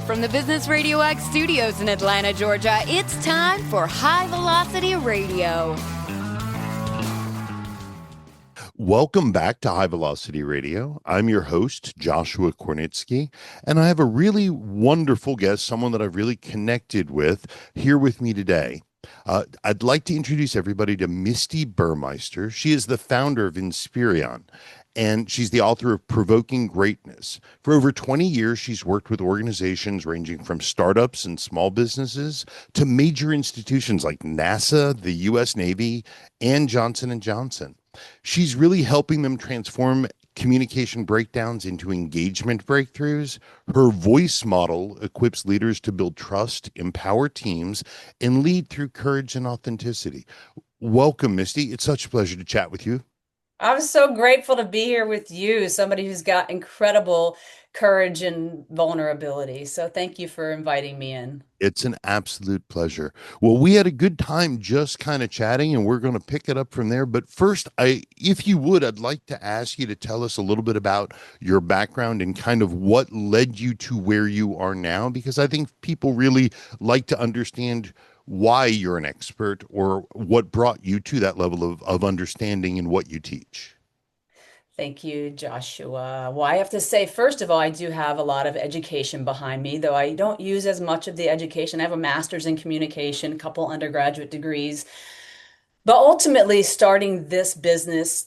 from the Business Radio X studios in Atlanta, Georgia, it's time for High Velocity Radio. Welcome back to High Velocity Radio. I'm your host, Joshua Kornitsky, and I have a really wonderful guest, someone that I've really connected with, here with me today. I'd like to introduce everybody to Misti Burmeister. She is the founder of Inspirion, and she's the author of Provoking Greatness. For over 20 years, she's worked with organizations ranging from startups and small businesses to major institutions like NASA, the U.S. Navy, and Johnson & Johnson. She's really helping them transform communication breakdowns into engagement breakthroughs. Her voice model equips leaders to build trust, empower teams, and lead through courage and authenticity. Welcome, Misti. It's such a pleasure to chat with you. I'm so grateful to be here with you, somebody who's got incredible courage and vulnerability. So thank you for inviting me in. It's an absolute pleasure. Well, we had a good time just kind of chatting, and we're going to pick it up from there. But first, if you would, I'd like to ask you to tell us a little bit about your background and kind of what led you to where you are now, because I think people really like to understand why you're an expert or what brought you to that level of understanding in what you teach. Thank you, Joshua. Well, I have to say, first of all, I do have a lot of education behind me, though I don't use as much of the education. I have a master's in communication, a couple undergraduate degrees. But ultimately, starting this business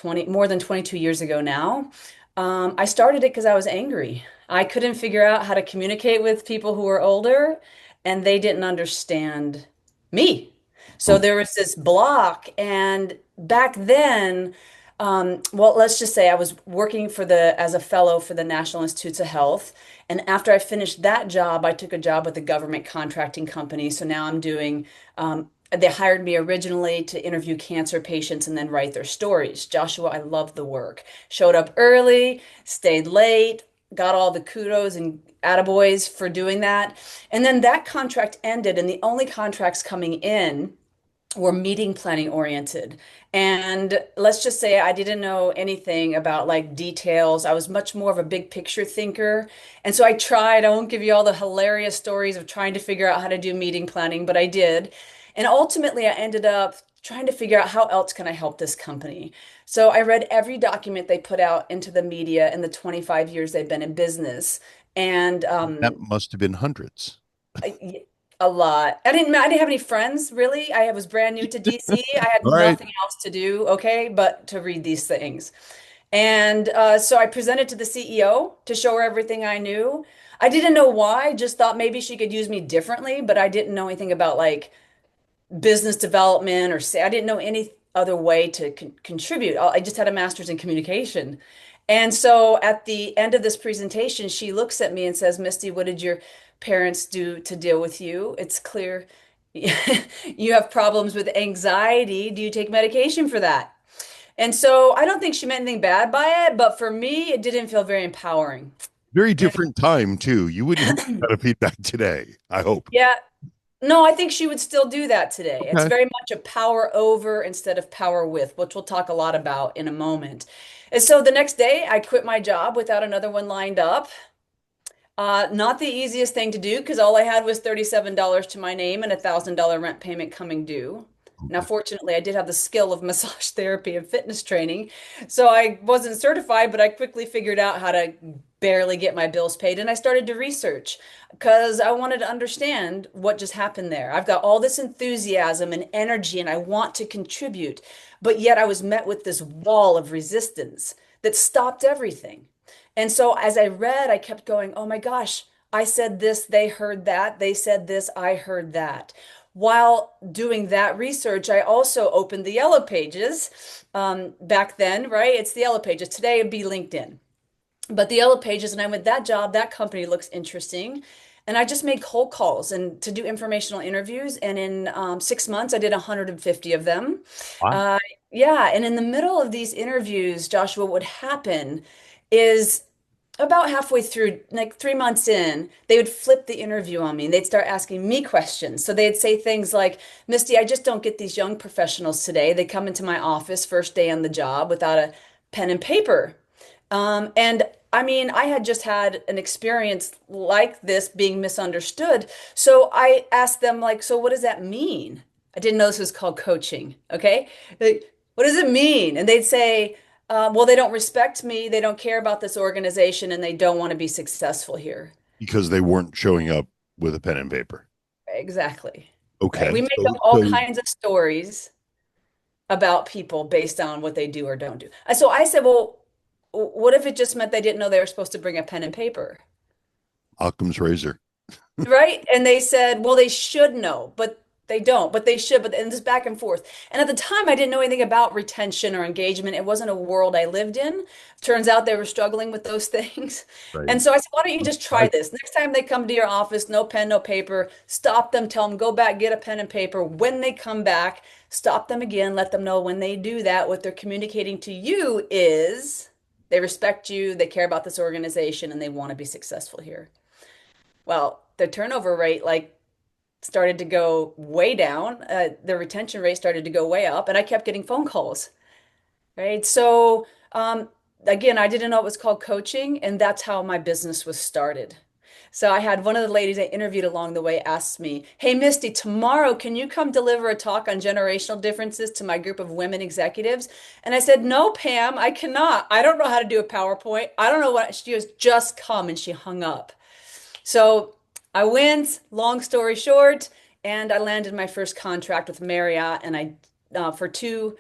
more than 22 years ago now, I started it because I was angry. I couldn't figure out how to communicate with people who were older, and they didn't understand me. So there was this block. And back then, well, let's just say I was working as a fellow for the National Institutes of Health. And after I finished that job, I took a job with a government contracting company. So now I'm doing, they hired me originally to interview cancer patients and then write their stories. Joshua, I loved the work. Showed up early, stayed late, got all the kudos and attaboys for doing that. And then that contract ended, and the only contracts coming in were meeting planning oriented. And let's just say I didn't know anything about like details. I was much more of a big picture thinker. And so I won't give you all the hilarious stories of trying to figure out how to do meeting planning, but I did. And ultimately I ended up trying to figure out how else can I help this company. So I read every document they put out into the media in the 25 years they've been in business. And that must have been hundreds. A lot. I didn't have any friends really. I was brand new to DC. I had Right. nothing else to do, okay, but to read these things. And so I presented to the CEO to show her everything I knew. I didn't know why, just thought maybe she could use me differently, but I didn't know anything about like business development or say I didn't know any other way to contribute. I just had a master's in communication. And so at the end of this presentation, she looks at me and says, Misti, what did your parents do to deal with you? It's clear you have problems with anxiety. Do you take medication for that? And so I don't think she meant anything bad by it, but for me, it didn't feel very empowering. Very different time, too. You wouldn't have that kind of feedback today, I hope. Yeah. No, I think she would still do that today. It's Okay. very much a power over instead of power with, which we'll talk a lot about in a moment. And so the next day, I quit my job without another one lined up. Not the easiest thing to do because all I had was $37 to my name and a $1,000 rent payment coming due. Now, fortunately, I did have the skill of massage therapy and fitness training. So I wasn't certified, but I quickly figured out how to barely get my bills paid. And I started to research because I wanted to understand what just happened there. I've got all this enthusiasm and energy, and I want to contribute. But yet I was met with this wall of resistance that stopped everything. And so as I read, I kept going, oh my gosh, I said this, they heard that. They said this, I heard that. While doing that research, I also opened the Yellow Pages back then, right? It's the Yellow Pages. Today it'd be LinkedIn. But the Yellow Pages, and I went, that company looks interesting. And I just made cold calls and to do informational interviews. And in 6 months, I did 150 of them. Wow. Yeah. And in the middle of these interviews, Joshua, what would happen is about halfway through, like 3 months in, they would flip the interview on me and they'd start asking me questions. So they'd say things like, Misti, I just don't get these young professionals today. They come into my office first day on the job without a pen and paper. And I mean, I had just had an experience like this being misunderstood. So I asked them, like, so what does that mean? I didn't know this was called coaching. Okay. Like, what does it mean? And they'd say, well, they don't respect me, they don't care about this organization, and they don't want to be successful here. Because they weren't showing up with a pen and paper. Exactly. Right. Okay. We make up So, all so kinds of stories about people based on what they do or don't do. So I said, well, what if it just meant they didn't know they were supposed to bring a pen and paper? Occam's razor. Right? And they said, well, they should know, but they don't, but they should, but and this back and forth. And at the time, I didn't know anything about retention or engagement. It wasn't a world I lived in. Turns out they were struggling with those things. Right. And so I said, why don't you just try I, this? Next time they come to your office, no pen, no paper, stop them, tell them, go back, get a pen and paper. When they come back, stop them again, let them know when they do that, what they're communicating to you is they respect you, they care about this organization, and they want to be successful here. Well, the turnover rate started to go way down. The retention rate started to go way up, and I kept getting phone calls. Right. So, again, I didn't know it was called coaching, and that's how my business was started. So I had one of the ladies I interviewed along the way asked me, "Hey, Misty, tomorrow, can you come deliver a talk on generational differences to my group of women executives?" And I said, "No, Pam, I cannot. I don't know how to do a PowerPoint. I don't know what." She goes, "Just come." And she hung up. So I went, long story short, and I landed my first contract with Marriott, and I for two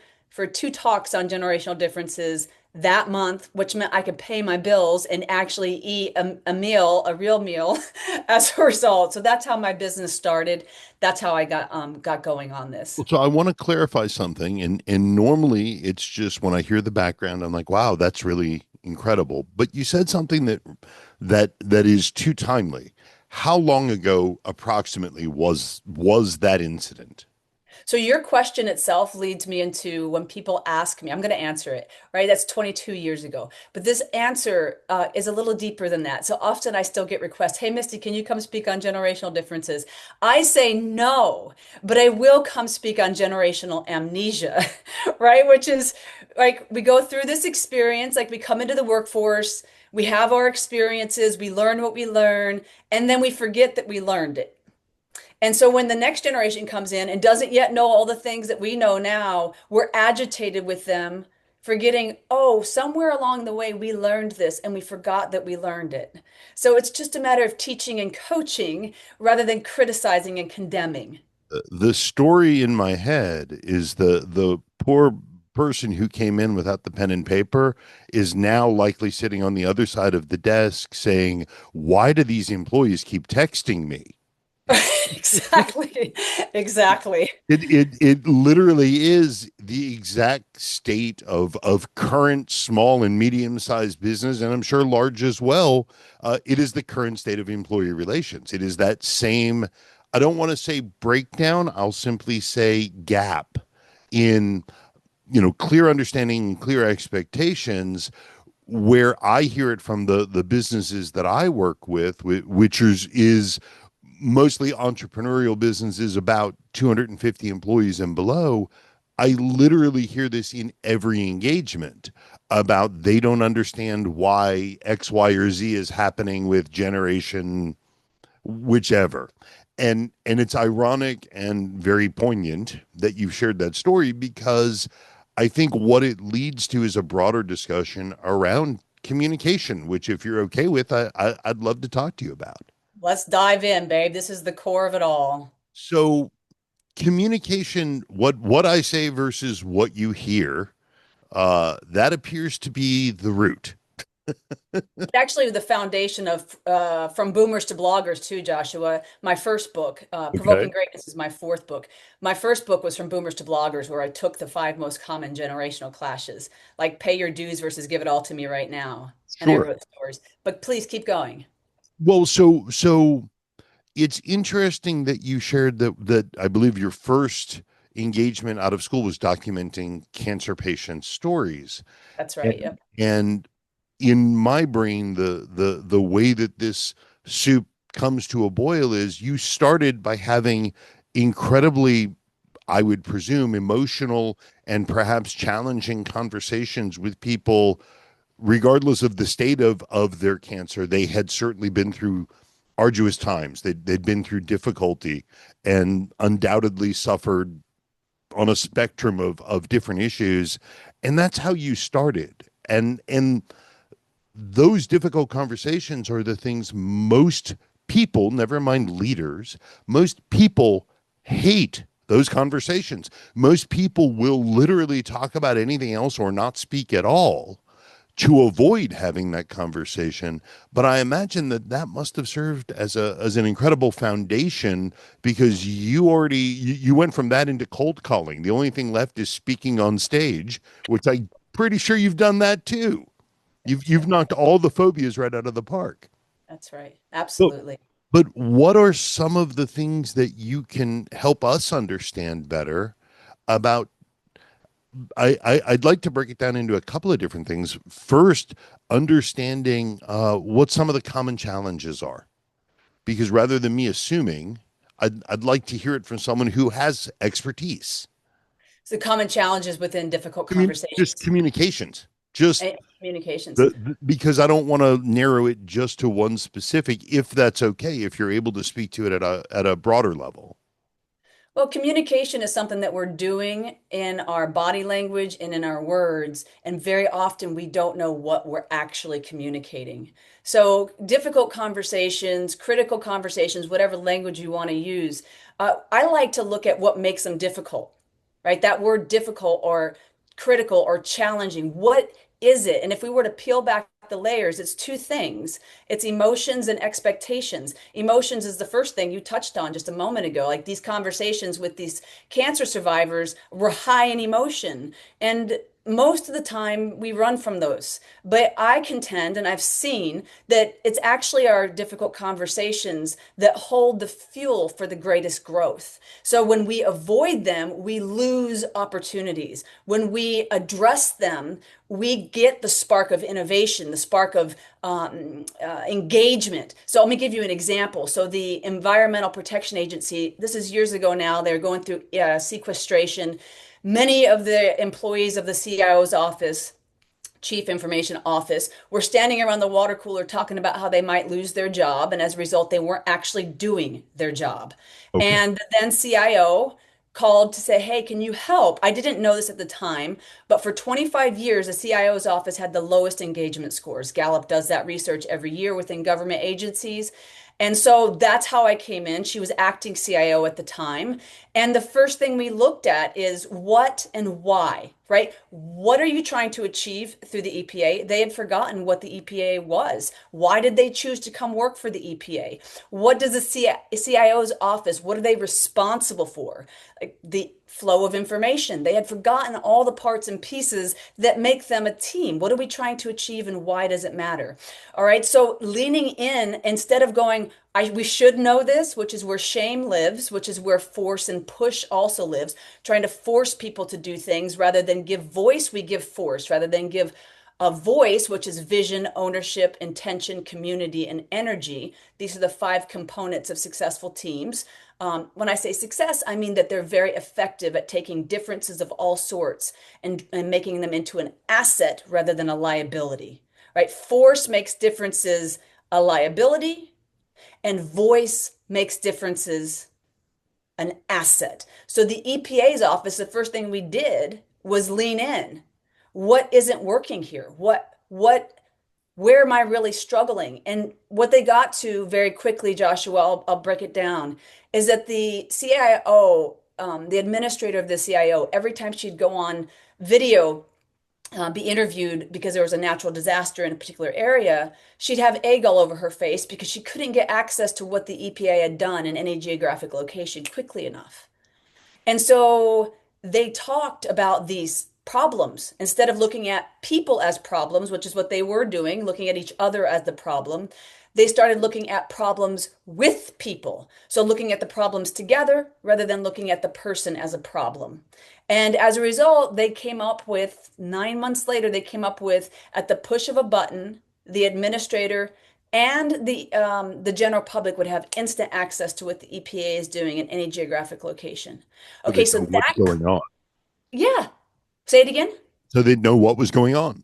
talks on generational differences that month, which meant I could pay my bills and actually eat a meal, a real meal, as a result. So that's how my business started. That's how I got going on this. so I want to clarify something, and normally it's just when I hear the background, I'm like, wow, that's really incredible. But you said something that is too timely. How long ago approximately was that incident? So your question itself leads me into when people ask me, I'm going to answer it, right? That's 22 years ago. But this answer is a little deeper than that. So often I still get requests, "Hey, Misty, can you come speak on generational differences?" I say no, but I will come speak on generational amnesia, right? Which is like we go through this experience, like we come into the workforce, we have our experiences, we learn what we learn, and then we forget that we learned it. And so when the next generation comes in and doesn't yet know all the things that we know now, we're agitated with them, forgetting, oh, somewhere along the way we learned this and we forgot that we learned it. So it's just a matter of teaching and coaching rather than criticizing and condemning. The story in my head is the poor person who came in without the pen and paper is now likely sitting on the other side of the desk saying, why do these employees keep texting me? Exactly. Exactly. It literally is the exact state of current small and medium sized business, and I'm sure large as well. It is the current state of employee relations. It is that same. I don't want to say breakdown. I'll simply say gap in clear understanding and clear expectations. Where I hear it from the businesses that I work with, which is mostly entrepreneurial businesses about 250 employees and below, I literally hear this in every engagement about they don't understand why X, Y, or Z is happening with generation whichever. And it's ironic and very poignant that you've shared that story, because I think what it leads to is a broader discussion around communication, which if you're okay with, I'd love to talk to you about. Let's dive in, babe. This is the core of it all. So communication, what I say versus what you hear, that appears to be the root. Actually the foundation of from boomers to bloggers too, Joshua. My first book, Okay. Provoking Greatness, is my fourth book. My first book was From Boomers to Bloggers, where I took the five most common generational clashes, like Pay Your Dues versus Give It All to Me Right Now. And I Sure. wrote stories. But please keep going. Well, so it's interesting that you shared that I believe your first engagement out of school was documenting cancer patient stories. That's right. And, Yep. and in my brain, the way that this soup comes to a boil is you started by having incredibly, I would presume, emotional and perhaps challenging conversations with people regardless of the state of their cancer, they had certainly been through arduous times. They'd been through difficulty and undoubtedly suffered on a spectrum of different issues. And that's how you started. And those difficult conversations are the things most people, never mind leaders, most people hate those conversations. Most people will literally talk about anything else or not speak at all to avoid having that conversation. But I imagine that that must have served as an incredible foundation, because you went from that into cold calling. The only thing left is speaking on stage, which I'm pretty sure you've done that too. You've knocked all the phobias right out of the park. That's right. But Absolutely. but what are some of the things that you can help us understand better about? I'd like to break it down into a couple of different things. First, understanding what some of the common challenges are, because rather than me assuming, I'd like to hear it from someone who has expertise. So common challenges within difficult Just conversations communications, just and communications. because I don't want to narrow it just to one specific. If that's okay, if you're able to speak to it at a broader level. Well, communication is something that we're doing in our body language and in our words, and very often we don't know what we're actually communicating. So, difficult conversations, critical conversations, whatever language you want to use, I like to look at what makes them difficult, right? That word difficult or critical or challenging, what is it? And if we were to peel back the layers, it's two things. It's emotions and expectations. Emotions is the first thing you touched on just a moment ago. Like these conversations with these cancer survivors were high in emotion. And most of the time we run from those. But I contend, and I've seen that it's actually our difficult conversations that hold the fuel for the greatest growth. So when we avoid them, we lose opportunities. When we address them, we get the spark of innovation, the spark of engagement. So let me give you an example. So the Environmental Protection Agency, this is years ago now, they're going through sequestration. Many of the employees of the CIO's office, Chief Information Office, were standing around the water cooler talking about how they might lose their job. And as a result, they weren't actually doing their job. Okay. And then CIO called to say, hey, can you help? I didn't know this at the time, but for 25 years, the CIO's office had the lowest engagement scores. Gallup does that research every year within government agencies. And so that's how I came in. She was acting CIO at the time. And the first thing we looked at is what and why, right? What are you trying to achieve through the EPA? They had forgotten what the EPA was. Why did they choose to come work for the EPA? What does the CIO's office, what are they responsible for? Like the flow of information. They had forgotten all the parts and pieces that make them a team. What are we trying to achieve and why does it matter? All right. So leaning in instead of going, we should know this, which is where shame lives, which is where force and push also lives, trying to force people to do things rather than give voice, we give force, rather than give a voice, which is vision, ownership, intention, community, and energy. These are the five components of successful teams. When I say success, I mean that they're very effective at taking differences of all sorts and making them into an asset rather than a liability, right? Force makes differences a liability, and voice makes differences an asset. So the EPA's office, the first thing we did was lean in. What isn't working here? Where am I really struggling? And what they got to very quickly, Joshua, I'll break it down, is that the CIO, the administrator of the CIO, every time she'd go on video, be interviewed because there was a natural disaster in a particular area, she'd have egg all over her face because she couldn't get access to what the EPA had done in any geographic location quickly enough. And so they talked about these problems instead of looking at people as problems, which is what they were doing, looking at each other as the problem. They started looking at problems with people. So looking at the problems together rather than looking at the person as a problem. And as a result, they came up with 9 months later, they came up with at the push of a button, the administrator and the general public would have instant access to what the EPA is doing in any geographic location. So Okay, they so know what's that, going on. yeah. Say it again. So they know what was going on.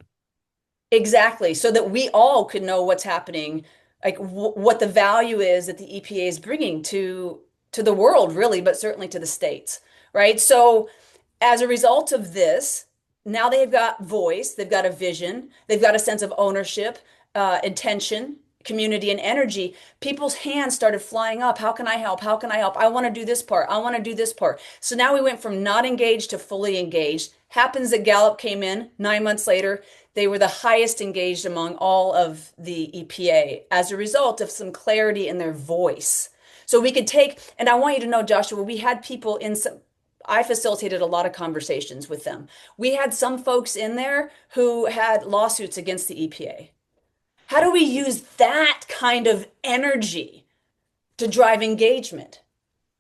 Exactly. So that we all could know what's happening, like what the value is that the EPA is bringing to the world, really, but certainly to the states, right? So as a result of this, now they've got voice, they've got a vision, they've got a sense of ownership, intention, community, and energy. People's hands started flying up. How can I help? How can I help? I want to do this part. I want to do this part. So now we went from not engaged to fully engaged. Happens that Gallup came in 9 months later. They were the highest engaged among all of the EPA as a result of some clarity in their voice. So we could take, and I want you to know, Joshua, we had people in some, I facilitated a lot of conversations with them. We had some folks in there who had lawsuits against the EPA. How do we use that kind of energy to drive engagement?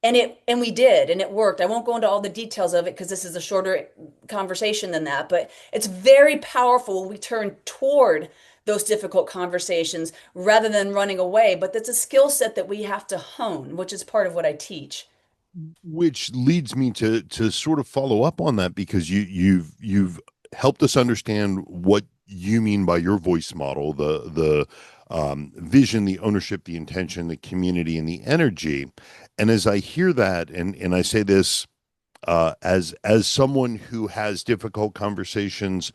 And we did, and it worked. I won't go into all the details of it because this is a shorter conversation than that, but it's very powerful when we turn toward those difficult conversations rather than running away. But that's a skill set that we have to hone, which is part of what I teach. Which leads me to sort of follow up on that, because you've helped us understand what you mean by your voice model, the vision, the ownership, the intention, the community, and the energy. And as I hear that, and I say this as someone who has difficult conversations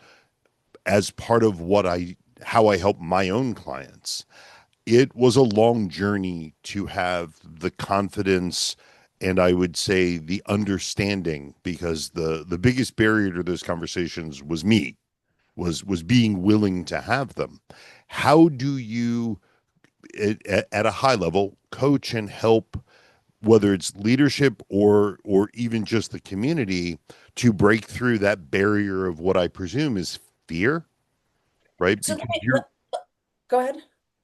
as part of how I help my own clients, it was a long journey to have the confidence, and I would say the understanding, because the biggest barrier to those conversations was me, was being willing to have them. How do you, at a high level, coach and help, whether it's leadership or even just the community, to break through that barrier of what I presume is fear, right? So Because you're, go ahead.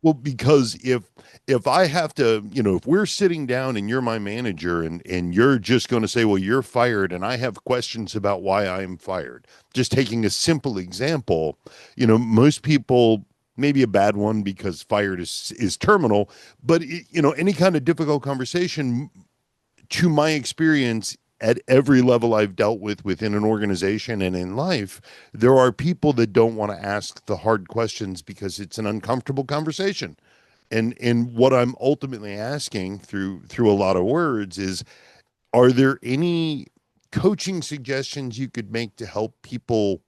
well, because if I have to, if we're sitting down and you're my manager, and you're just going to say, well, you're fired, and I have questions about why I'm fired. Just taking a simple example, most people, maybe a bad one because fired is terminal, but any kind of difficult conversation, to my experience, at every level I've dealt with within an organization and in life, there are people that don't want to ask the hard questions because it's an uncomfortable conversation. And what I'm ultimately asking through a lot of words is, are there any coaching suggestions you could make to help people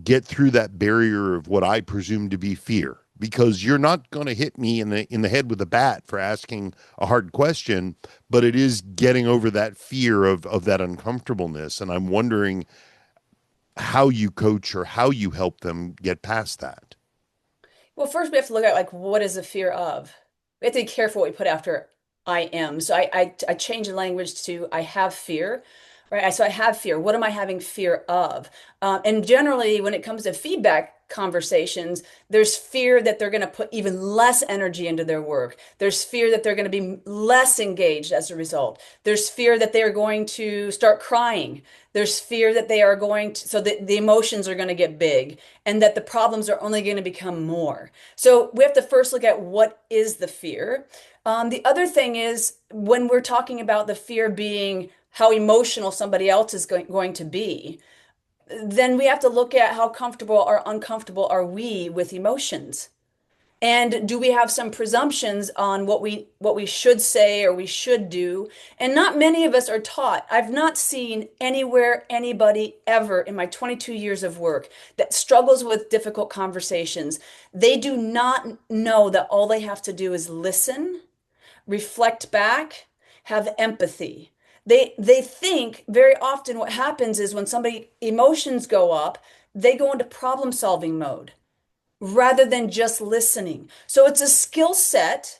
get through that barrier of what I presume to be fear? Because you're not going to hit me in the head with a bat for asking a hard question, but it is getting over that fear of that uncomfortableness. And I'm wondering how you coach or how you help them get past that. Well, first we have to look at like what is the fear of? We have to be careful what we put after I am. So I change the language to I have fear, right? So I have fear. What am I having fear of? And generally, when it comes to feedback conversations, there's fear that they're going to put even less energy into their work. There's fear that they're going to be less engaged as a result. There's fear that they are going to start crying. There's fear that they are going to, so that the emotions are going to get big and that the problems are only going to become more. So we have to first look at what is the fear. The other thing is when we're talking about the fear being how emotional somebody else is going to be, then we have to look at how comfortable or uncomfortable are we with emotions. And do we have some presumptions on what we should say or we should do? And not many of us are taught. I've not seen anywhere anybody ever in my 22 years of work that struggles with difficult conversations. They do not know that all they have to do is listen, reflect back, have empathy. They think very often what happens is when somebody emotions go up, they go into problem solving mode rather than just listening. So it's a skill set.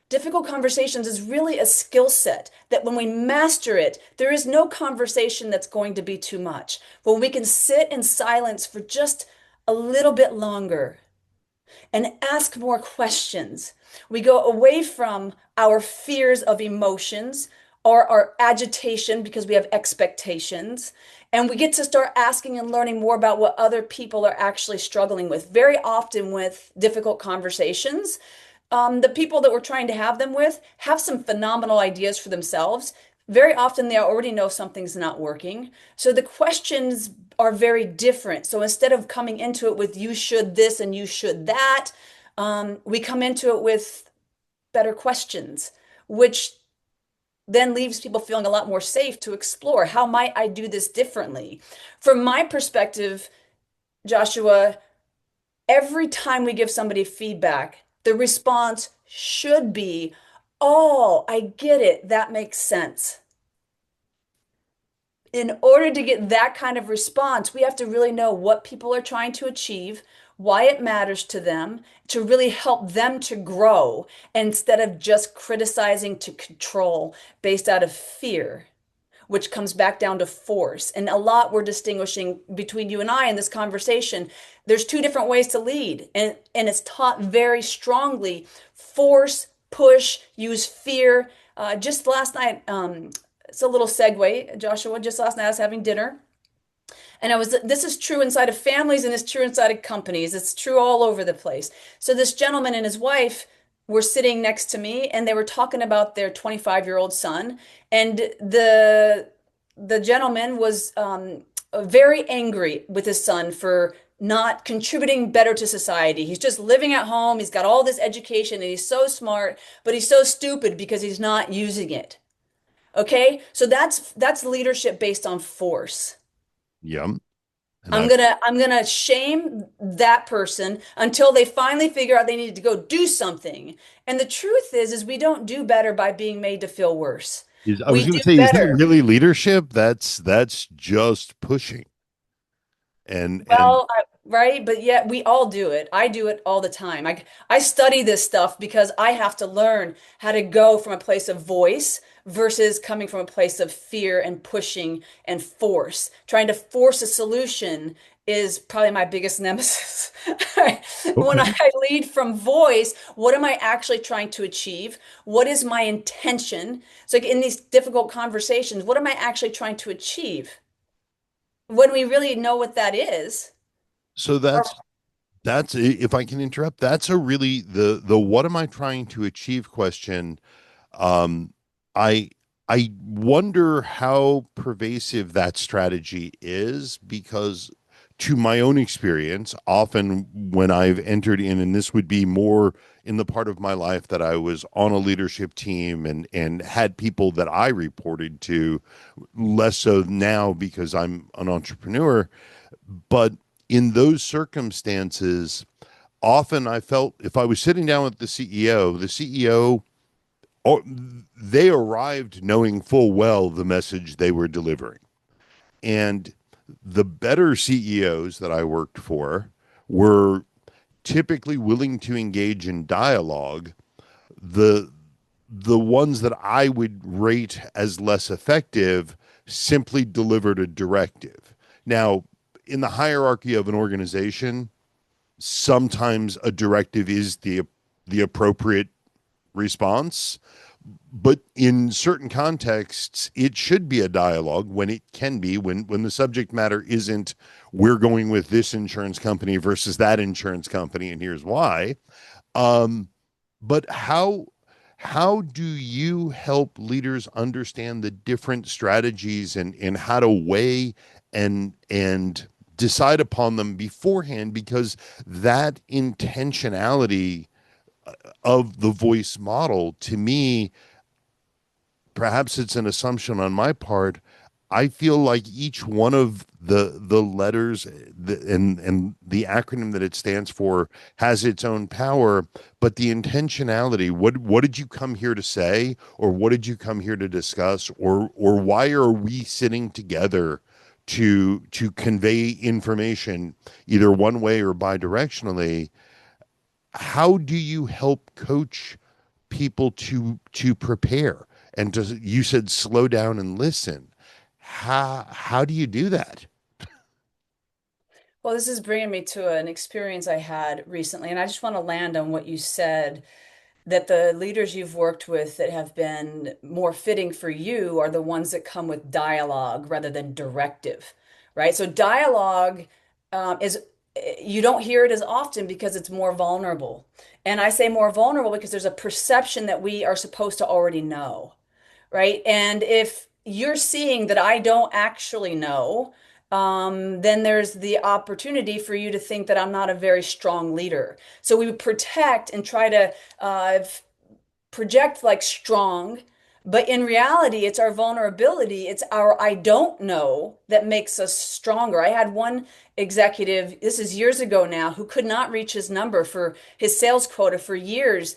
Difficult conversations is really a skill set that when we master it, there is no conversation that's going to be too much. When we can sit in silence for just a little bit longer and ask more questions, we go away from our fears of emotions or our agitation because we have expectations. And we get to start asking and learning more about what other people are actually struggling with. Very often with difficult conversations, the people that we're trying to have them with have some phenomenal ideas for themselves. Very often they already know something's not working. So the questions are very different. So instead of coming into it with you should this and you should that, we come into it with better questions, which then leaves people feeling a lot more safe to explore. How might I do this differently? From my perspective, Joshua, every time we give somebody feedback, the response should be, oh, I get it. That makes sense. In order to get that kind of response, we have to really know what people are trying to achieve, why it matters to them, to really help them to grow instead of just criticizing to control based out of fear, which comes back down to force. And a lot we're distinguishing between you and I in this conversation. There's two different ways to lead, and it's taught very strongly. Force, push, use fear. Just last night, it's a little segue, Joshua. Just last night, I was having dinner, and this is true inside of families and it's true inside of companies. It's true all over the place. So this gentleman and his wife were sitting next to me and they were talking about their 25-year-old son. And the gentleman was very angry with his son for not contributing better to society. He's just living at home. He's got all this education and he's so smart, but he's so stupid because he's not using it. Okay? So that's leadership based on force. Yeah. And I'm gonna shame that person until they finally figure out they need to go do something. And the truth is we don't do better by being made to feel worse. I was We going do to say, is that better. really leadership? That's just pushing. And Right? But yet we all do it. I do it all the time. I study this stuff because I have to learn how to go from a place of voice versus coming from a place of fear and pushing and force. Trying to force a solution is probably my biggest nemesis. When okay. I lead from voice, what am I actually trying to achieve? What is my intention? So like in these difficult conversations, what am I actually trying to achieve? When we really know what that is, So that's if I can interrupt, that's a really the what am I trying to achieve question. Um, I I wonder how pervasive that strategy is because to my own experience, often when I've entered in, and this would be more in the part of my life that I was on a leadership team and had people that I reported to, less so now because I'm an entrepreneur, but in those circumstances, often I felt if I was sitting down with the CEO, or they arrived knowing full well the message they were delivering. And the better CEOs that I worked for were typically willing to engage in dialogue. The the ones that I would rate as less effective simply delivered a directive. Now, in the hierarchy of an organization, sometimes a directive is the appropriate response, but in certain contexts it should be a dialogue when it can be when the subject matter isn't we're going with this insurance company versus that insurance company and here's why. um but how do you help leaders understand the different strategies and how to weigh and decide upon them beforehand, because that intentionality of the voice model, to me, perhaps it's an assumption on my part, I feel like each one of the letters and the acronym that it stands for has its own power, but the intentionality, what did you come here to say, or what did you come here to discuss, or why are we sitting together to convey information either one way or bidirectionally? How do you help coach people to prepare and to, you said slow down and listen, how do you do that? well, this is bringing me to an experience I had recently, and I just want to land on what you said that the leaders you've worked with that have been more fitting for you are the ones that come with dialogue rather than directive, right? So, dialogue is, you don't hear it as often because it's more vulnerable. And I say more vulnerable because there's a perception that we are supposed to already know. right? And if you're seeing that I don't actually know, then there's the opportunity for you to think that I'm not a very strong leader. So we would protect and try to project like strong, but in reality, it's our vulnerability, it's our I don't know that makes us stronger. I had one executive, this is years ago now, who could not reach his number for his sales quota for years.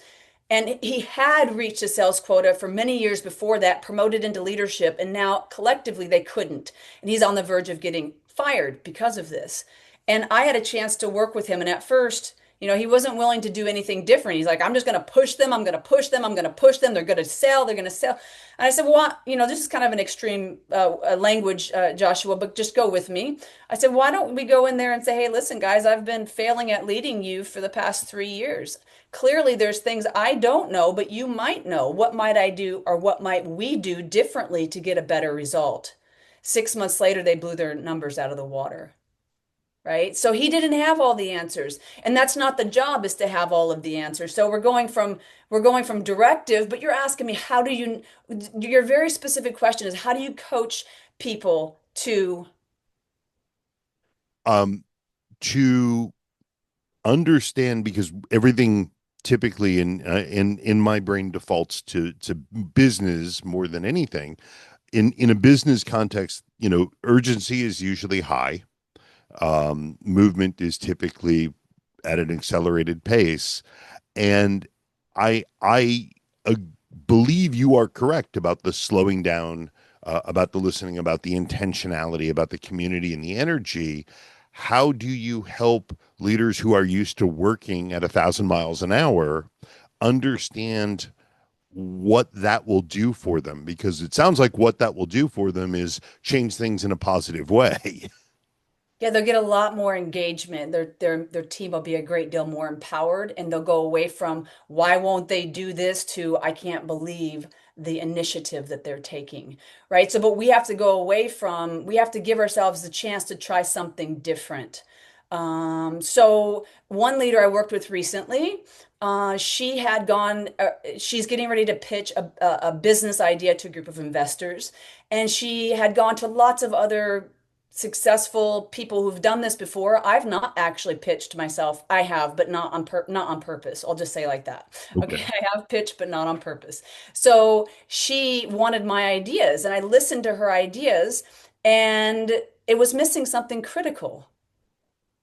And he had reached a sales quota for many years before that, promoted into leadership, and now collectively they couldn't. And he's on the verge of getting fired because of this. And I had a chance to work with him. And at first, he wasn't willing to do anything different. He's like, I'm just going to push them. I'm going to push them. I'm going to push them. They're going to sell. They're going to sell. And I said, well, this is kind of an extreme language, Joshua, but just go with me. I said, why don't we go in there and say, hey, listen, guys, I've been failing at leading you for the past 3 years. Clearly, there's things I don't know, but you might know. What might I do or what might we do differently to get a better result? 6 months later, they blew their numbers out of the water. Right? So he didn't have all the answers. And that's not the job, is to have all of the answers. So we're going from directive, but you're asking me, your very specific question is, how do you coach people to Um, to understand, because everything typically in my brain defaults to business more than anything. In a business context, urgency is usually high. Movement is typically at an accelerated pace, and I believe you are correct about the slowing down, about the listening, about the intentionality, about the community and the energy. How do you help leaders who are used to working at 1,000 miles an hour understand what that will do for them? Because it sounds like what that will do for them is change things in a positive way. Yeah, they'll get a lot more engagement. Their team will be a great deal more empowered, and they'll go away from why won't they do this to I can't believe the initiative that they're taking, right? So, but we have to give ourselves the chance to try something different. So one leader I worked with recently, she's getting ready to pitch a business idea to a group of investors, and she had gone to lots of other successful people who've done this before. I've not actually pitched myself. I have, but not on purpose. I'll just say like that. Okay, Okay. I have pitched, but not on purpose. So she wanted my ideas, and I listened to her ideas, and it was missing something critical.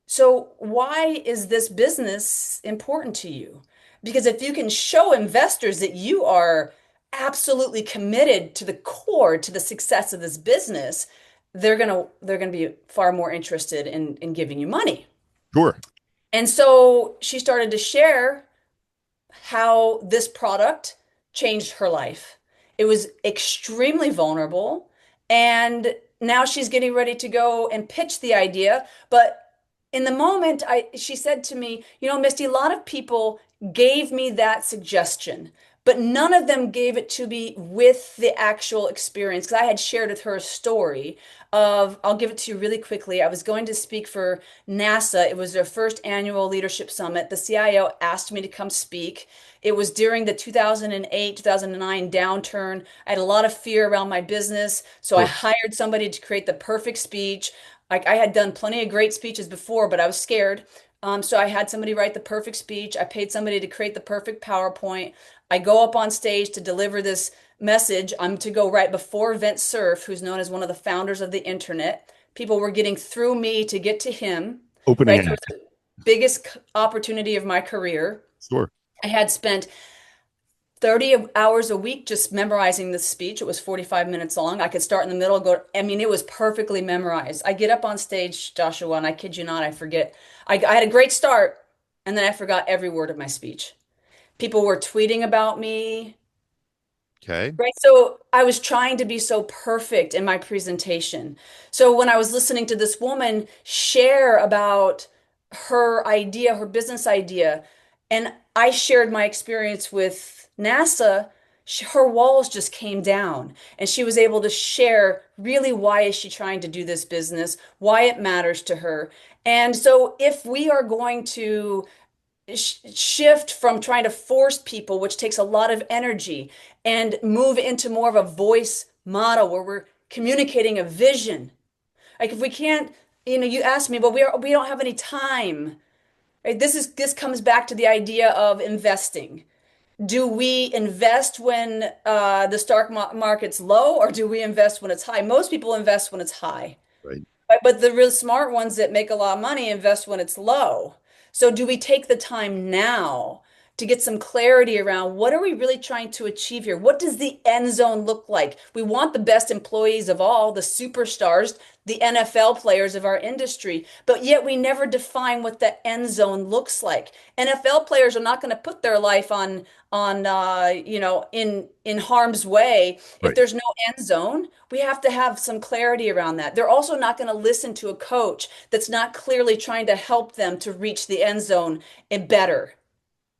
So why is this business important to you? Because if you can show investors that you are absolutely committed to the core, to the success of this business, they're gonna be far more interested in giving you money. Sure. And so she started to share how this product changed her life. It was extremely vulnerable, and now she's getting ready to go and pitch the idea. But in the moment, she said to me, Misty, a lot of people gave me that suggestion, but none of them gave it to me with the actual experience. Because I had shared with her a story I'll give it to you really quickly. I was going to speak for NASA. It was their first annual leadership summit. The CIO asked me to come speak. It was during the 2008, 2009 downturn. I had a lot of fear around my business. So I Sure. hired somebody to create the perfect speech. Like, I had done plenty of great speeches before, but I was scared. So I had somebody write the perfect speech. I paid somebody to create the perfect PowerPoint. I go up on stage to deliver this message. I'm to go right before Vince Cerf, who's known as one of the founders of the internet. People were getting through me to get to him, Opening right? So it act. was the biggest opportunity of my career. Sure. I had spent 30 hours a week just memorizing this speech. It was 45 minutes long. I could start in the middle, I mean, it was perfectly memorized. I get up on stage, Joshua, and I kid you not, I forget. I had a great start, and then I forgot every word of my speech. People were tweeting about me. Okay. Right. So I was trying to be so perfect in my presentation. So when I was listening to this woman share about her idea, her business idea, and I shared my experience with NASA, her walls just came down, and she was able to share really why is she trying to do this business, why it matters to her. And so if we are going to shift from trying to force people, which takes a lot of energy, and move into more of a voice model where we're communicating a vision. Like if we can't, you asked me, but we don't have any time. Right? This comes back to the idea of investing. Do we invest when the stock market's low, or do we invest when it's high? Most people invest when it's high. Right. But the real smart ones that make a lot of money invest when it's low. So do we take the time now to get some clarity around what are we really trying to achieve here? What does the end zone look like? We want the best employees of all, the superstars, the NFL players of our industry, but yet we never define what the end zone looks like. NFL players are not going to put their life in harm's way if Right. there's no end zone. We have to have some clarity around that. They're also not going to listen to a coach that's not clearly trying to help them to reach the end zone and better,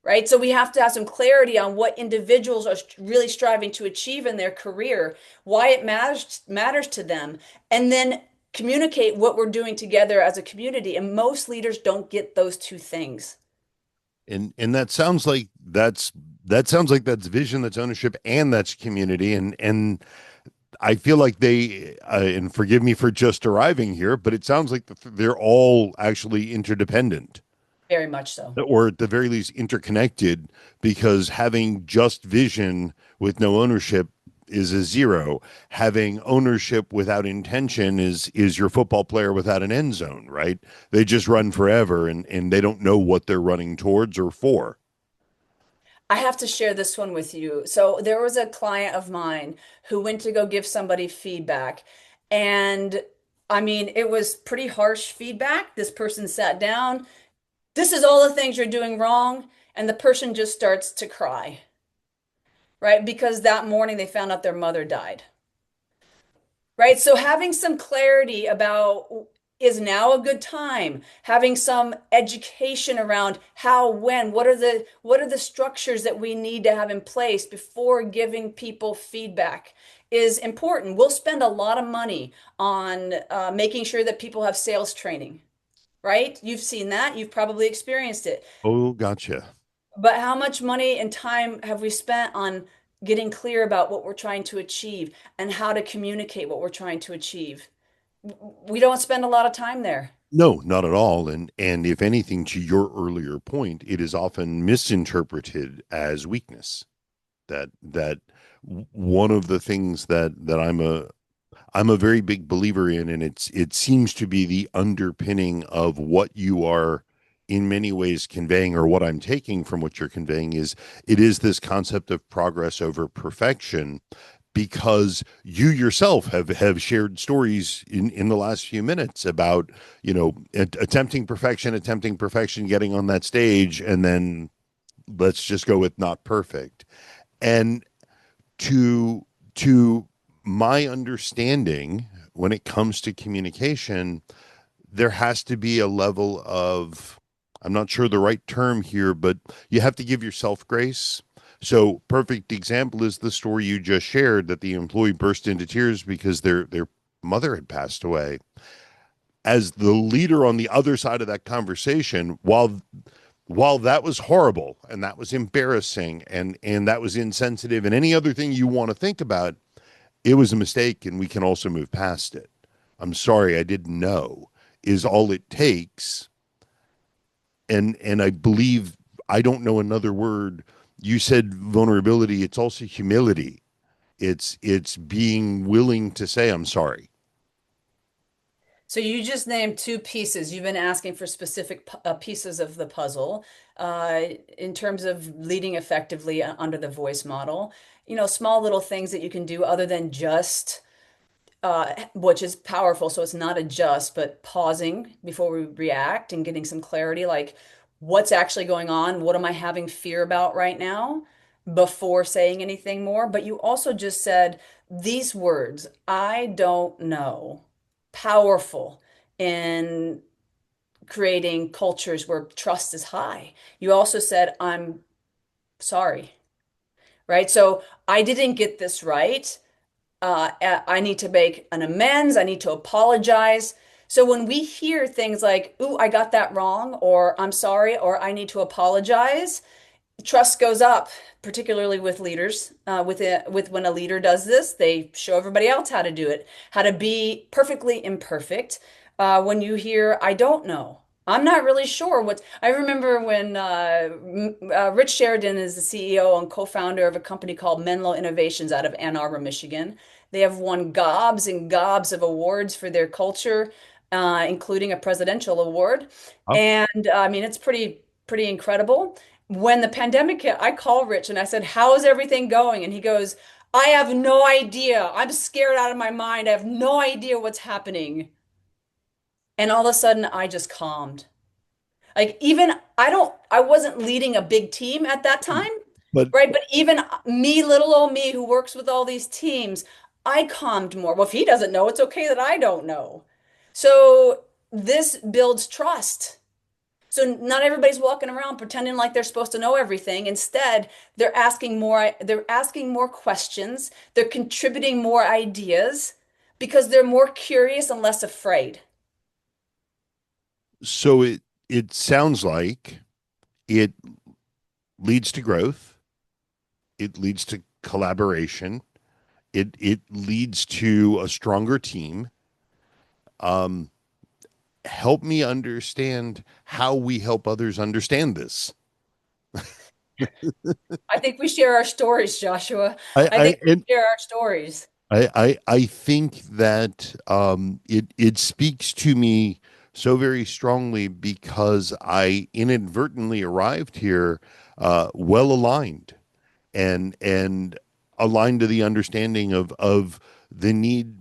right? So we have to have some clarity on what individuals are really striving to achieve in their career, why it matters to them, and then communicate what we're doing together as a community. And most leaders don't get those two things. And that sounds like that's vision, that's ownership, and that's community. And I feel like they and forgive me for just arriving here, but it sounds like they're all actually interdependent, Very much so. or at the very least interconnected, because having just vision with no ownership is a zero. Having ownership without intention is your football player without an end zone, right? They just run forever, and they don't know what they're running towards or for. I have to share this one with you. So there was a client of mine who went to go give somebody feedback. And I mean, it was pretty harsh feedback. This person sat down. This is all the things you're doing wrong. And the person just starts to cry, right? Because that morning they found out their mother died. Right? So having some clarity about is now a good time, having some education around how, when, what are the structures that we need to have in place before giving people feedback is important. We'll spend a lot of money on making sure that people have sales training, right? You've seen that, you've probably experienced it. Oh, gotcha. But how much money and time have we spent on getting clear about what we're trying to achieve and how to communicate what we're trying to achieve? We don't spend a lot of time there. No, not at all. And if anything, to your earlier point, it is often misinterpreted as weakness. That one of the things that I'm a very big believer in, and it seems to be the underpinning of what you are in many ways conveying, or what I'm taking from what you're conveying, is it is this concept of progress over perfection, because you yourself have shared stories in the last few minutes about, attempting perfection, getting on that stage, and then let's just go with not perfect. And to my understanding, when it comes to communication, there has to be a level of, I'm not sure the right term here, but you have to give yourself grace. So perfect example is the story you just shared, that the employee burst into tears because their mother had passed away. As the leader on the other side of that conversation, while that was horrible and that was embarrassing and that was insensitive and any other thing you want to think about, it was a mistake and we can also move past it. I'm sorry, I didn't know, is all it takes. And I believe, I don't know another word. You said vulnerability, it's also humility. It's being willing to say I'm sorry. So you just named two pieces. You've been asking for specific pieces of the puzzle in terms of leading effectively under the voice model. Small little things that you can do other than just which is powerful. So it's not a just, but pausing before we react and getting some clarity, like what's actually going on? What am I having fear about right now before saying anything more? But you also just said these words, I don't know, powerful in creating cultures where trust is high. You also said, I'm sorry, right? So I didn't get this right. I need to make an amends. I need to apologize. So when we hear things like, "Ooh, I got that wrong," or "I'm sorry," or "I need to apologize," trust goes up, particularly with leaders. With when a leader does this, they show everybody else how to do it, how to be perfectly imperfect. When you hear, "I don't know," I'm not really sure what. I remember when Rich Sheridan is the CEO and co-founder of a company called Menlo Innovations out of Ann Arbor, Michigan. They have won gobs and gobs of awards for their culture, including a presidential award. Oh, And I mean, it's pretty incredible. When the pandemic hit, I called Rich and I said, "How is everything going?" And he goes, "I have no idea. I'm scared out of my mind. I have no idea what's happening." And all of a sudden, I just calmed. Like, even I wasn't leading a big team at that time, but right? But even me, little old me who works with all these teams, I calmed more. Well, if he doesn't know, it's okay that I don't know. So this builds trust. So not everybody's walking around pretending like they're supposed to know everything. Instead, they're asking more questions, they're contributing more ideas because they're more curious and less afraid. so it sounds like it leads to growth, it leads to collaboration, it leads to a stronger team. Um, Help me understand how we help others understand this. I think we share our stories, Joshua. I, I I think and we share our stories. I think that it speaks to me so very strongly because I inadvertently arrived here well aligned and aligned to the understanding of the need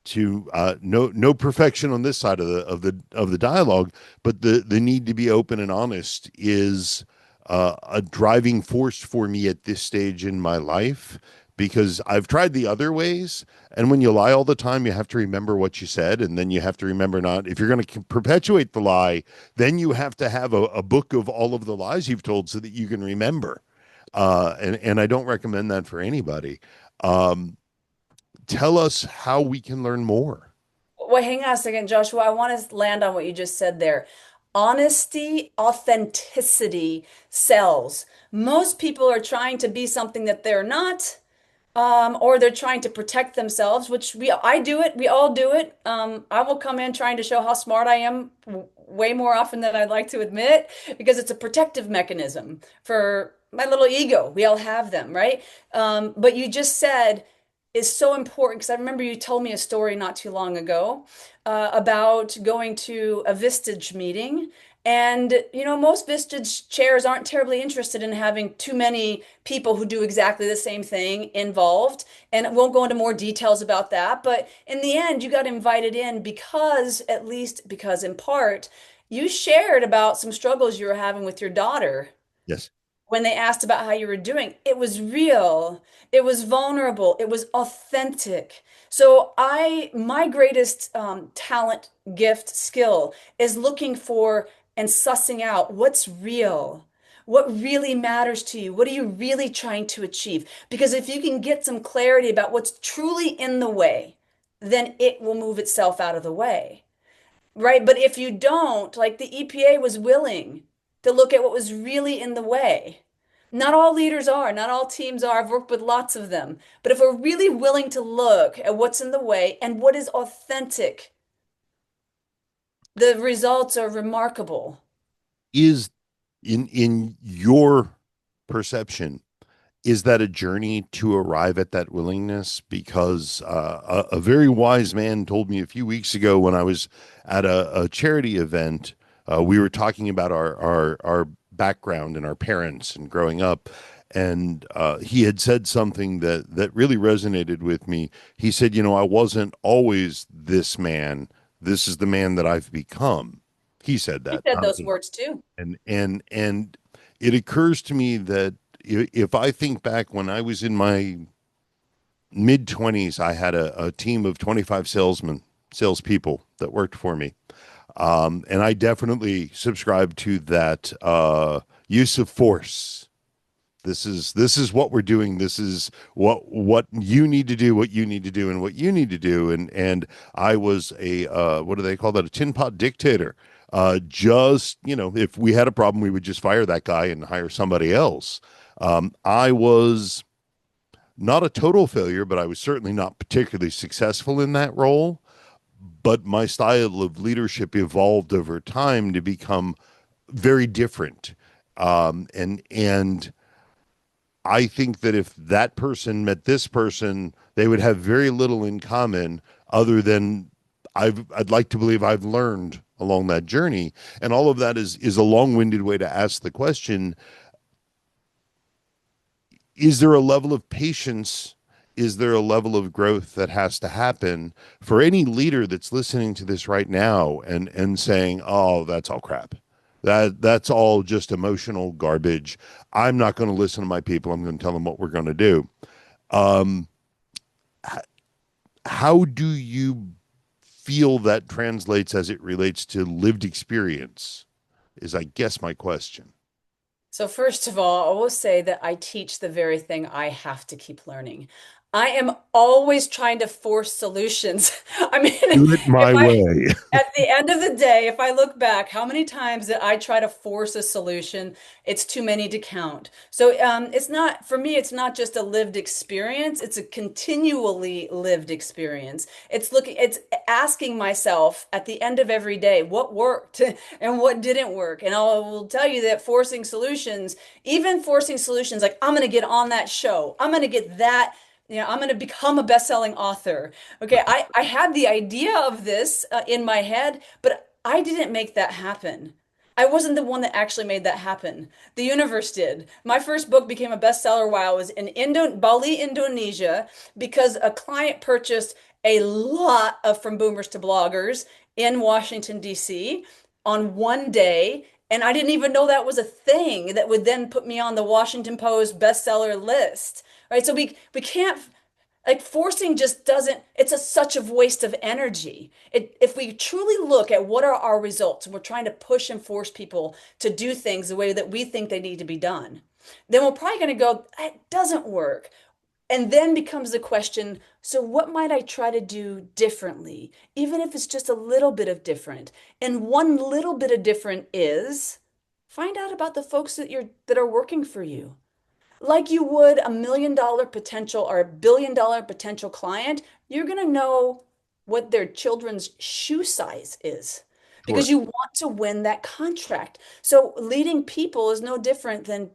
to no perfection on this side of the dialogue, but the need to be open and honest is a driving force for me at this stage in my life because I've tried the other ways, and when you lie all the time, you have to remember what you said, and then you have to remember not if you're going to perpetuate the lie, then you have to have a book of all of the lies you've told so that you can remember. And I don't recommend that for anybody. Um, Tell us how we can learn more. Well, hang on a second, Joshua. I want to land on what you just said there. Honesty, authenticity sells. Most people are trying to be something that they're not, or they're trying to protect themselves, which I do it. We all do it. I will come in trying to show how smart I am way more often than I'd like to admit because it's a protective mechanism for my little ego. We all have them, right? But you just said is so important because I remember you told me a story not too long ago about going to a Vistage meeting. And, most Vistage chairs aren't terribly interested in having too many people who do exactly the same thing involved. And it won't go into more details about that. But in the end, you got invited in because, at least because in part, you shared about some struggles you were having with your daughter Yes. when they asked about how you were doing. It was real, it was vulnerable, it was authentic. So my greatest talent, gift, skill is looking for and sussing out what's real. What really matters to you? What are you really trying to achieve? Because if you can get some clarity about what's truly in the way, then it will move itself out of the way. Right? But if you don't, like the EPA was willing to look at what was really in the way. Not all leaders are, not all teams are. I've worked with lots of them. But if we're really willing to look at what's in the way and what is authentic, the results are remarkable. Is in your perception, is that a journey to arrive at that willingness? Because a very wise man told me a few weeks ago when I was at a charity event, we were talking about our background and our parents and growing up. And he had said something that really resonated with me. He said, I wasn't always this man. This is the man that I've become. He said You that, said not those me. words too. And it occurs to me that if I think back when I was in my mid 20s, I had a team of 25 salespeople that worked for me. And I definitely subscribe to that use of force This is what we're doing. This is what you need to do, what you need to do, and what you need to do. And I was a what do they call that? A tin pot dictator. Just, if we had a problem, we would just fire that guy and hire somebody else. I was not a total failure, but I was certainly not particularly successful in that role. But my style of leadership evolved over time to become very different. And I think that if that person met this person, they would have very little in common other than I'd like to believe I've learned along that journey. And all of that is a long-winded way to ask the question, is there a level of patience? Is there a level of growth that has to happen for any leader that's listening to this right now and saying, "Oh, that's all crap. That's all just emotional garbage. I'm not going to listen to my people. I'm going to tell them what we're going to do." Um, how do you feel that translates as it relates to lived experience? Is, I guess, my question. So first of all, I will say that I teach the very thing I have to keep learning. I am always trying to force solutions. I mean, Do it if my I way. at the end of the day, if I look back, how many times did I try to force a solution? It's too many to count. So it's not, for me, it's not just a lived experience, it's a continually lived experience. It's asking myself at the end of every day, what worked and what didn't work. And I will tell you that forcing solutions, even forcing solutions like I'm going to get on that show, I'm going to get that. I'm going to become a best-selling author. Okay, I had the idea of this in my head, but I didn't make that happen. I wasn't the one that actually made that happen. The universe did. My first book became a bestseller while I was in Bali, Indonesia, because a client purchased a lot of From Boomers to Bloggers in Washington, D.C. on one day. And I didn't even know that was a thing that would then put me on the Washington Post bestseller list. Right? So we can't, like, forcing just doesn't, it's such a waste of energy. If we truly look at what are our results and we're trying to push and force people to do things the way that we think they need to be done, then we're probably going to go, it doesn't work. And then becomes the question, so what might I try to do differently, even if it's just a little bit of different? And one little bit of different is find out about the folks that are working for you. Like you would $1 million potential or $1 billion potential client, you're going to know what their children's shoe size is Sure. because you want to win that contract. So leading people is no different than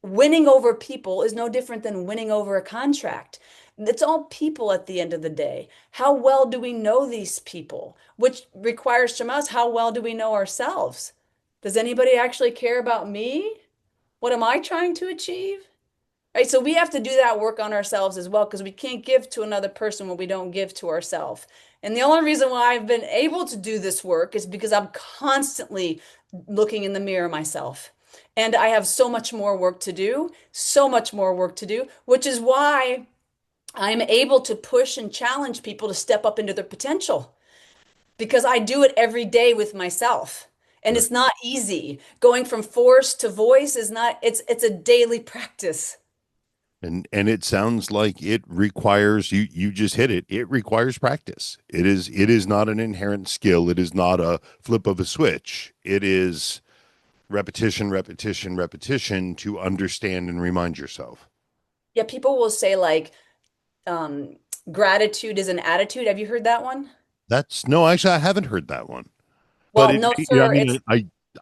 winning over people is no different than winning over a contract. It's all people at the end of the day. How well do we know these people? Which requires from us, how well do we know ourselves? Does anybody actually care about me? What am I trying to achieve? Right? So we have to do that work on ourselves as well because we can't give to another person what we don't give to ourselves. And the only reason why I've been able to do this work is because I'm constantly looking in the mirror myself. And I have so much more work to do, so much more work to do, which is why I'm able to push and challenge people to step up into their potential because I do it every day with myself. And Right. it's not easy. Going from force to voice is not, it's a daily practice. And it sounds like it requires, you just hit it. It requires practice. It is not an inherent skill. It is not a flip of a switch. It is repetition, repetition, repetition to understand and remind yourself. Yeah, people will say like um, gratitude is an attitude. Have you heard that one? That's no, actually, I haven't heard that one. But Well, no, yeah, I sir. mean,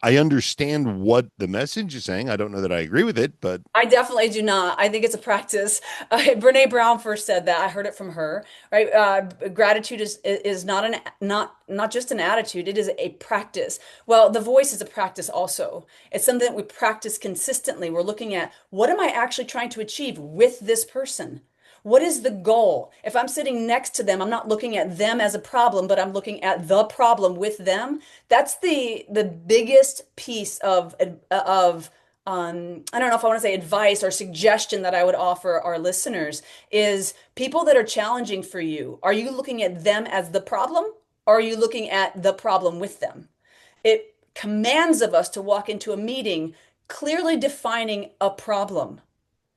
I understand what the message is saying. I don't know that I agree with it, but I definitely do not. I think it's a practice. Brene Brown first said that. I heard it from her. Right? Gratitude is not just an attitude. It is a practice. Well, the voice is a practice also. It's something that we practice consistently. We're looking at what am I actually trying to achieve with this person? What is the goal? If I'm sitting next to them, I'm not looking at them as a problem, but I'm looking at the problem with them. That's the biggest piece of I don't know if I want to say advice or suggestion that I would offer our listeners is people that are challenging for you. Are you looking at them as the problem or are you looking at the problem with them? It commands of us to walk into a meeting clearly defining a problem.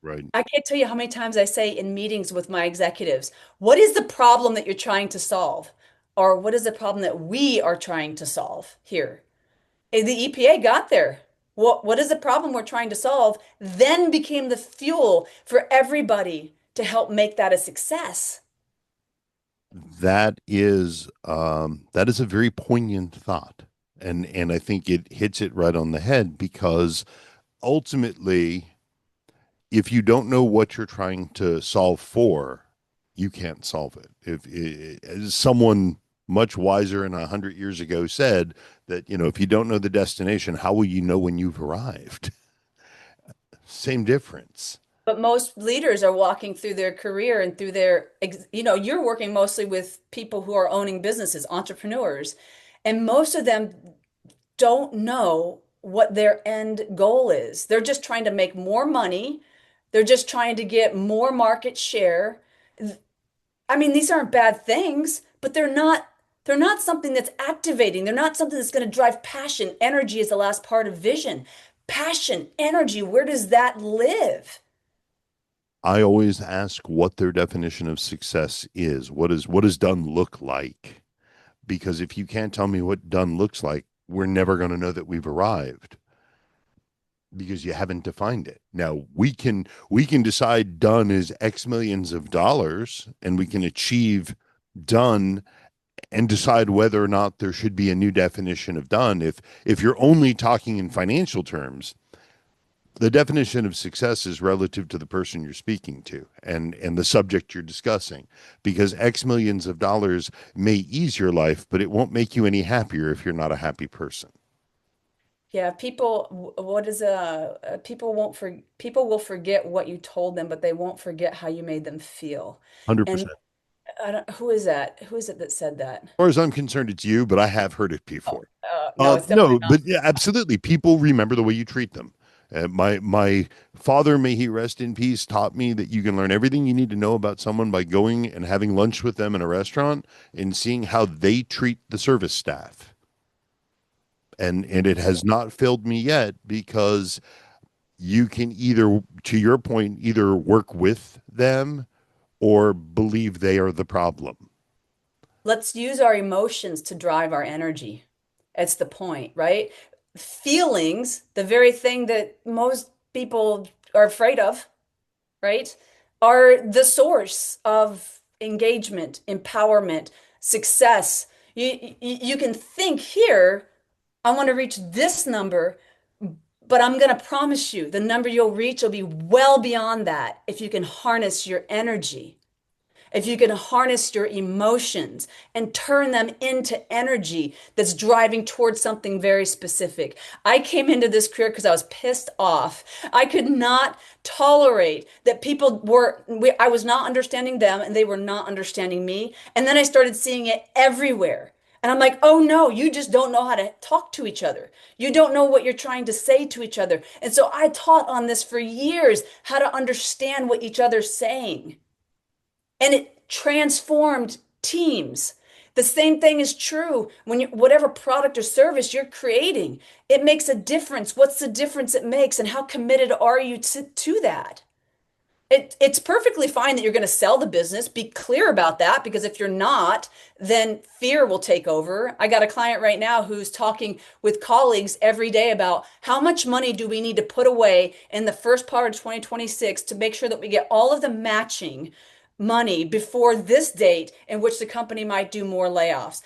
Right. I can't tell you how many times I say in meetings with my executives, what is the problem that you're trying to solve? Or what is the problem that we are trying to solve here? The EPA got there. What is the problem we're trying to solve? Then became the fuel for everybody to help make that a success. That is a very poignant thought, and I think it hits it right on the head because ultimately, if you don't know what you're trying to solve for, you can't solve it. As someone much wiser and 100 years ago said that, if you don't know the destination, how will you know when you've arrived? Same difference. But most leaders are walking through their career and through you're working mostly with people who are owning businesses, entrepreneurs, and most of them don't know what their end goal is. They're just trying to make more money. They're just trying to get more market share. I mean, these aren't bad things, but they're not something that's activating. They're not something that's going to drive passion. Energy is the last part of vision. Passion, energy, where does that live? I always ask what their definition of success is. What does done look like? Because if you can't tell me what done looks like, we're never going to know that we've arrived because you haven't defined it. Now, we can decide done is X millions of dollars and we can achieve done and decide whether or not there should be a new definition of done. If you're only talking in financial terms, the definition of success is relative to the person you're speaking to and the subject you're discussing, because X millions of dollars may ease your life, but it won't make you any happier if you're not a happy person. Yeah, people will forget what you told them, but they won't forget how you made them feel. And 100%. I don't, who is that? Who is it that said that? As far as I'm concerned, it's you, but I have heard it Oh, before. no, it's definitely No, not. but yeah, absolutely. People remember the way you treat them. My father, may he rest in peace, taught me that you can learn everything you need to know about someone by going and having lunch with them in a restaurant and seeing how they treat the service staff. And it has not failed me yet because you can either, to your point, either work with them or believe they are the problem. Let's use our emotions to drive our energy. That's the point, right? Feelings, the very thing that most people are afraid of, right, are the source of engagement, empowerment, success. You can think here, I want to reach this number, but I'm going to promise you the number you'll reach will be well beyond that if you can harness your energy. If you can harness your emotions and turn them into energy that's driving towards something very specific. I came into this career because I was pissed off. I could not tolerate that I was not understanding them and they were not understanding me. And then I started seeing it everywhere. And I'm like, oh no, you just don't know how to talk to each other. You don't know what you're trying to say to each other. And so I taught on this for years, how to understand what each other's saying. And it transformed teams. The same thing is true when whatever product or service you're creating, it makes a difference. What's the difference it makes, and how committed are you to that? It's perfectly fine that you're going to sell the business. Be clear about that, because if you're not, then fear will take over. I got a client right now who's talking with colleagues every day about how much money do we need to put away in the first part of 2026 to make sure that we get all of the matching money before this date in which the company might do more layoffs.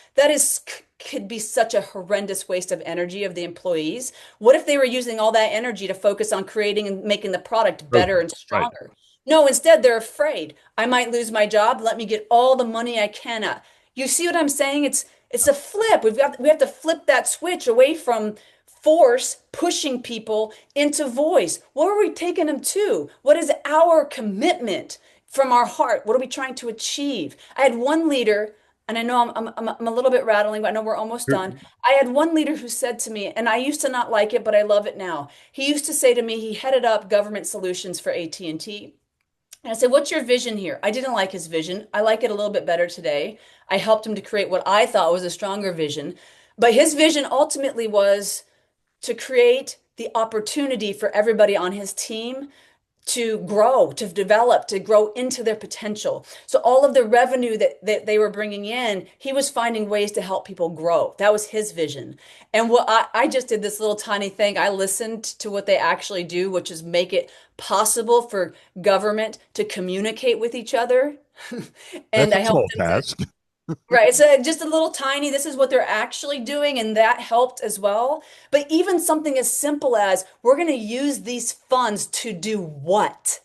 Could be such a horrendous waste of energy of the employees. What if they were using all that energy to focus on creating and making the product better and Right. stronger? No, instead they're afraid. I might lose my job. Let me get all the money I can. You see what I'm saying? It's a flip. We have to flip that switch away from force pushing people into voice. What are we taking them to? What is our commitment from our heart? What are we trying to achieve? I had one leader, and I know I'm a little bit rattling, but I know we're almost done. I had one leader who said to me, and I used to not like it, but I love it now. He used to say to me, he headed up government solutions for AT&T. And I said, what's your vision here? I didn't like his vision. I like it a little bit better today. I helped him to create what I thought was a stronger vision. But his vision ultimately was to create the opportunity for everybody on his team to grow, to develop, to grow into their potential. So all of the revenue that they were bringing in, he was finding ways to help people grow. That was his vision. And what I just did this little tiny thing. I listened to what they actually do, which is make it possible for government to communicate with each other. And That's I a helped small them to. task. Right. So just a little tiny, this is what they're actually doing, and that helped as well. But even something as simple as we're going to use these funds to do what?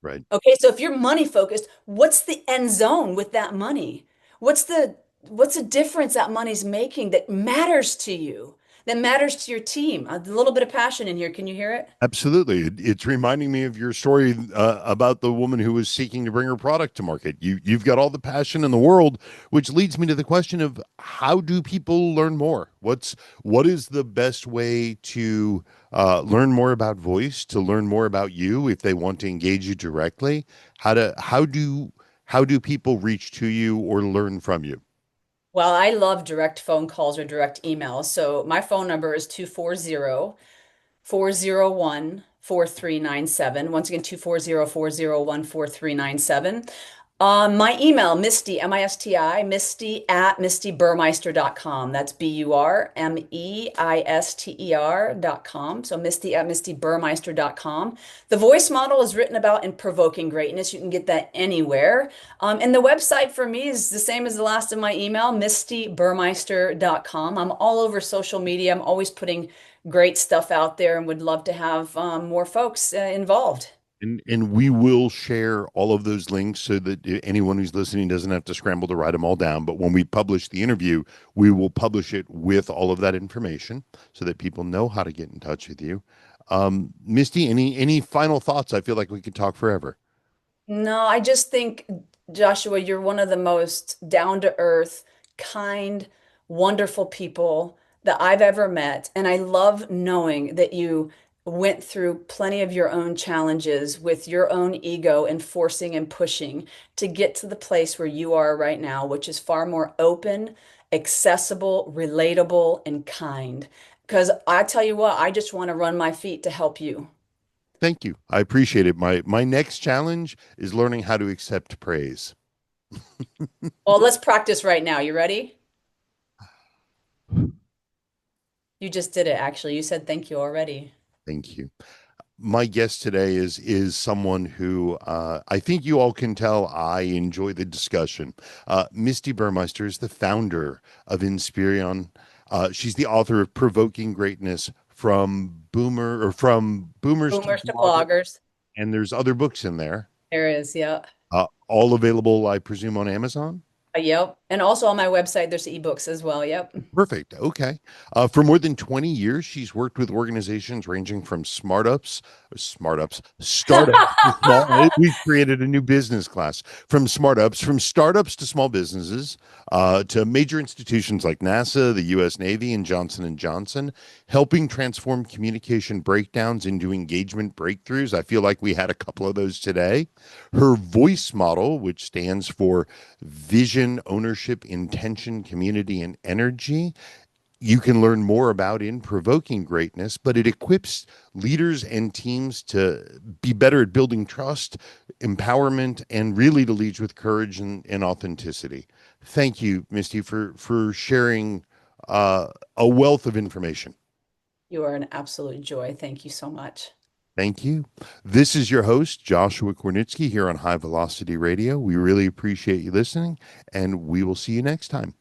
Right. Okay, so if you're money focused, what's the end zone with that money? What's the difference that money's making that matters to you, that matters to your team? A little bit of passion in here. Can you hear it? Absolutely. It's reminding me of your story about the woman who was seeking to bring her product to market. You've got all the passion in the world, which leads me to the question of how do people learn more? What is the best way to learn more about voice, to learn more about you if they want to engage you directly? How do people reach to you or learn from you? Well, I love direct phone calls or direct emails. So my phone number is 240-401-4397. Once again, 240-401-4397. My email, Misty, M-I-S-T-I, Misty at mistyburmeister.com. That's BURMEISTER.com. So Misty at mistyburmeister.com. The voice model is written about in Provoking Greatness. You can get that anywhere. And the website for me is the same as the last of my email, mistyburmeister.com. I'm all over social media. I'm always putting great stuff out there and would love to have more folks involved. And we will share all of those links so that anyone who's listening doesn't have to scramble to write them all down. But when we publish the interview, we will publish it with all of that information so that people know how to get in touch with you. Misty, any final thoughts? I feel like we could talk forever. No, I just think, Joshua, you're one of the most down to earth, kind, wonderful people that I've ever met. And I love knowing that you went through plenty of your own challenges with your own ego and forcing and pushing to get to the place where you are right now, which is far more open, accessible, relatable, and kind. Because I tell you what, I just want to run my feet to help you. Thank you. I appreciate it. My next challenge is learning how to accept praise. Well, let's practice right now. You ready? You just did it, actually. You said thank you already. Thank you. My guest today is someone who I think you all can tell I enjoy the discussion. Misti Burmeister is the founder of Inspirion. She's the author of Provoking Greatness from boomers to Boomers to bloggers, bloggers. and there's other books in there. There is, yeah. All available, I presume, on Amazon. Yep. And also on my website, there's ebooks as well. Yep. Perfect. Okay. For more than 20 years, she's worked with organizations ranging from startups, to small. We've created a new business class from startups to small businesses, to major institutions like NASA, the U.S. Navy, and Johnson & Johnson, helping transform communication breakdowns into engagement breakthroughs. I feel like we had a couple of those today. Her voice model, which stands for vision, ownership, intention, community, and energy, you can learn more about in Provoking Greatness, but it equips leaders and teams to be better at building trust, empowerment, and really to lead with courage and authenticity. Thank you, Misty, for sharing a wealth of information. You are an absolute joy. Thank you so much. Thank you. This is your host, Joshua Kornitsky, here on High Velocity Radio. We really appreciate you listening, and we will see you next time.